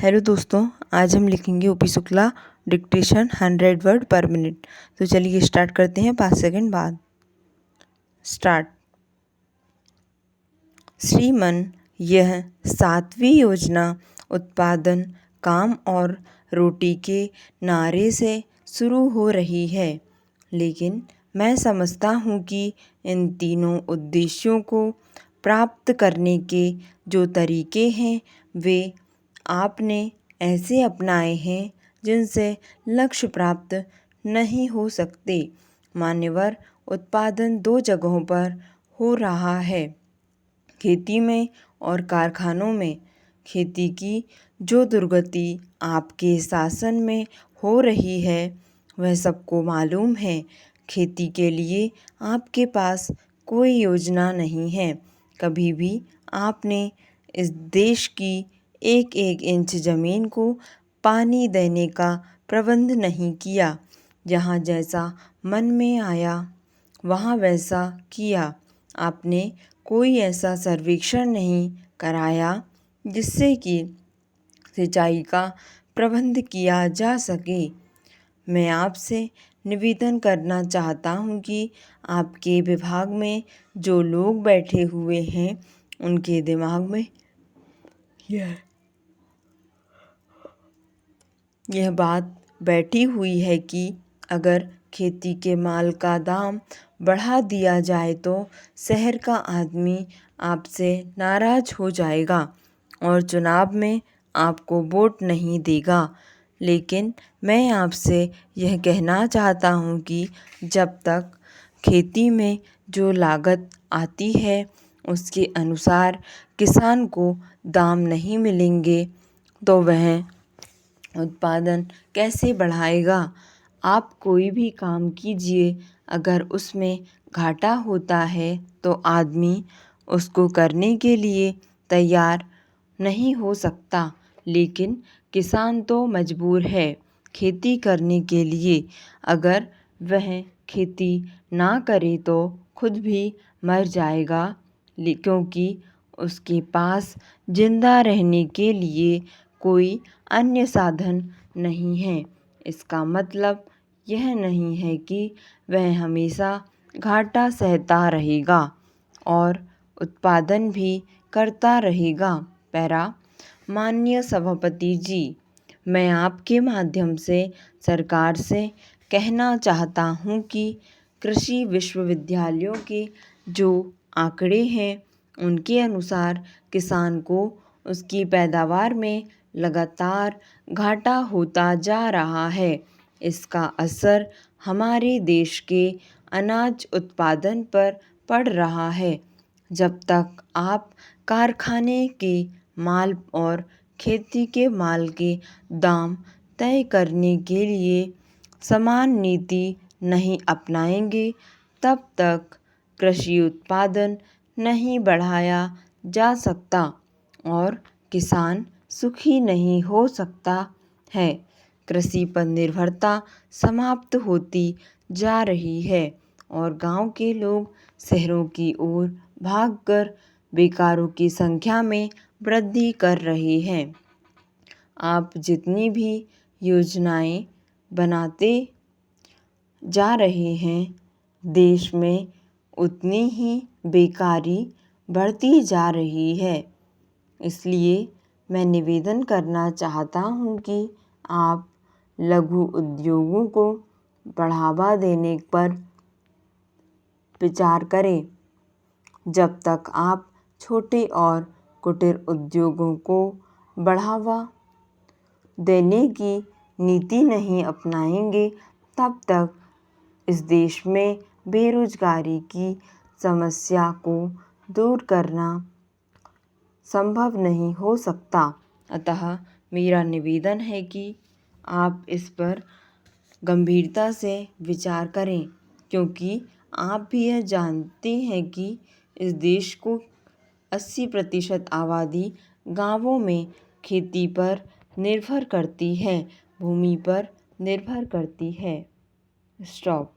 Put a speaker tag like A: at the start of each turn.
A: Hello दोस्तों, आज हम लिखेंगे ओपी शुक्ला डिक्टेशन 100 वर्ड पर मिनट। तो चलिए स्टार्ट करते हैं 5 सेकंड बाद। स्टार्ट। श्रीमन, यह 7वीं योजना उत्पादन, काम और रोटी के नारे से शुरू हो रही है, लेकिन मैं समझता हूँ कि इन तीनों उद्देश्यों को प्राप्त करने के जो तरीके हैं वे आपने ऐसे अपनाए हैं जिनसे लक्ष्य प्राप्त नहीं हो सकते। मान्यवर उत्पादन 2 जगहों पर हो रहा है, खेती में और कारखानों में। खेती की जो दुर्गति आपके शासन में हो रही है वह सबको मालूम है। खेती के लिए आपके पास कोई योजना नहीं है। कभी भी आपने इस देश की एक एक इंच ज़मीन को पानी देने का प्रबंध नहीं किया। जहाँ जैसा मन में आया वहाँ वैसा किया। आपने कोई ऐसा सर्वेक्षण नहीं कराया जिससे कि सिंचाई का प्रबंध किया जा सके। मैं आपसे निवेदन करना चाहता हूँ कि आपके विभाग में जो लोग बैठे हुए हैं उनके दिमाग में यह बात बैठी हुई है कि अगर खेती के माल का दाम बढ़ा दिया जाए तो शहर का आदमी आपसे नाराज हो जाएगा और चुनाव में आपको वोट नहीं देगा। लेकिन मैं आपसे यह कहना चाहता हूँ कि जब तक खेती में जो लागत आती है उसके अनुसार किसान को दाम नहीं मिलेंगे तो वह उत्पादन कैसे बढ़ाएगा। आप कोई भी काम कीजिए, अगर उसमें घाटा होता है तो आदमी उसको करने के लिए तैयार नहीं हो सकता, लेकिन किसान तो मजबूर है खेती करने के लिए। अगर वह खेती ना करे तो खुद भी मर जाएगा, क्योंकि उसके पास जिंदा रहने के लिए कोई अन्य साधन नहीं है। इसका मतलब यह नहीं है कि वह हमेशा घाटा सहता रहेगा और उत्पादन भी करता रहेगा। पैरा। माननीय सभापति जी, मैं आपके माध्यम से सरकार से कहना चाहता हूँ कि कृषि विश्वविद्यालयों के जो आंकड़े हैं उनके अनुसार किसान को उसकी पैदावार में लगातार घाटा होता जा रहा है। इसका असर हमारे देश के अनाज उत्पादन पर पड़ रहा है। जब तक आप कारखाने के माल और खेती के माल के दाम तय करने के लिए समान नीति नहीं अपनाएंगे तब तक कृषि उत्पादन नहीं बढ़ाया जा सकता और किसान सुखी नहीं हो सकता है। कृषि पर निर्भरता समाप्त होती जा रही है और गांव के लोग शहरों की ओर भागकर बेकारों की संख्या में वृद्धि कर रहे हैं। आप जितनी भी योजनाएं बनाते जा रहे हैं, देश में उतनी ही बेकारी बढ़ती जा रही है। इसलिए मैं निवेदन करना चाहता हूँ कि आप लघु उद्योगों को बढ़ावा देने पर विचार करें। जब तक आप छोटे और कुटीर उद्योगों को बढ़ावा देने की नीति नहीं अपनाएंगे तब तक इस देश में बेरोजगारी की समस्या को दूर करना संभव नहीं हो सकता। अतः मेरा निवेदन है कि आप इस पर गंभीरता से विचार करें, क्योंकि आप भी यह जानते हैं कि इस देश को 80% आबादी गांवों में खेती पर निर्भर करती है, भूमि पर निर्भर करती है। स्टॉप।